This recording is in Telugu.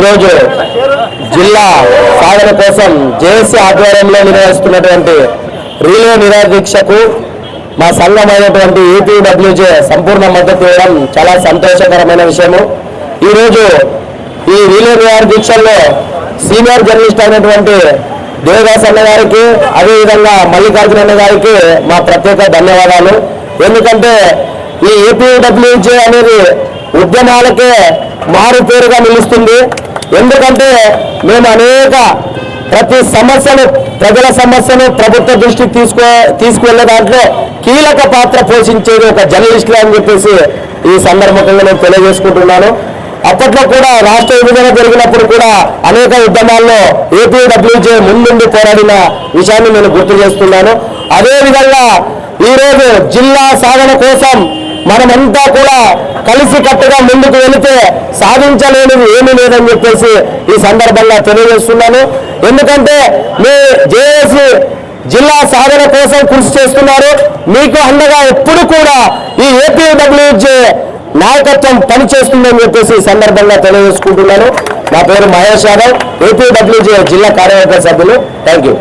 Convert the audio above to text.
ఈరోజు జిల్లా సాధన కోసం జేఏసీ ఆధ్వర్యంలో నిర్వహిస్తున్నటువంటి రిలే నిరాదీక్షకు మా సంఘమైనటువంటి ఏపీడబ్ల్యూజే సంపూర్ణ మద్దతు ఇవ్వడం చాలా సంతోషకరమైన విషయము. ఈరోజు ఈ రిలే నిరాదీక్షల్లో సీనియర్ జర్నలిస్ట్ అయినటువంటి దేవదాస్ అన్న గారికి, అదేవిధంగా మల్లికార్జున అన్న గారికి మా ప్రత్యేక ధన్యవాదాలు. ఎందుకంటే ఈ ఏపీడబ్ల్యూజే అనేది ఉద్యమాలకే మారు పేరుగా నిలుస్తుంది. ఎందుకంటే మేము అనేక ప్రతి సమస్యను, ప్రజల సమస్యను ప్రభుత్వ దృష్టికి తీసుకువెళ్ళే దాంట్లో కీలక పాత్ర పోషించేది ఒక జర్నలిస్టులు అని చెప్పేసి ఈ సందర్భంగా నేను తెలియజేసుకుంటున్నాను. అప్పట్లో కూడా రాష్ట్ర విభజన జరిగినప్పుడు కూడా అనేక ఉద్యమాల్లో ఏపీడబ్ల్యూజే ముందుండి పోరాడిన విషయాన్ని నేను గుర్తు చేస్తున్నాను. అదేవిధంగా ఈరోజు జిల్లా సాధన కోసం మనమంతా కూడా కలిసి కట్టుగా ముందుకు వెళితే సాధించలేనిది ఏమీ లేదని చెప్పేసి ఈ సందర్భంగా తెలియజేస్తున్నాను. ఎందుకంటే మీ జేఏసీ జిల్లా సాధన కోసం కృషి చేస్తున్నారు. మీకు అండగా ఎప్పుడు కూడా ఈ ఏపీడబ్ల్యూజే నాయకత్వం పనిచేస్తుందని చెప్పేసి ఈ సందర్భంగా తెలియజేసుకుంటున్నాను. నా పేరు మహేష్ యాదవ్, ఏపీడబ్ల్యూజే జిల్లా కార్యవర్గ సభ్యులు. Thank you.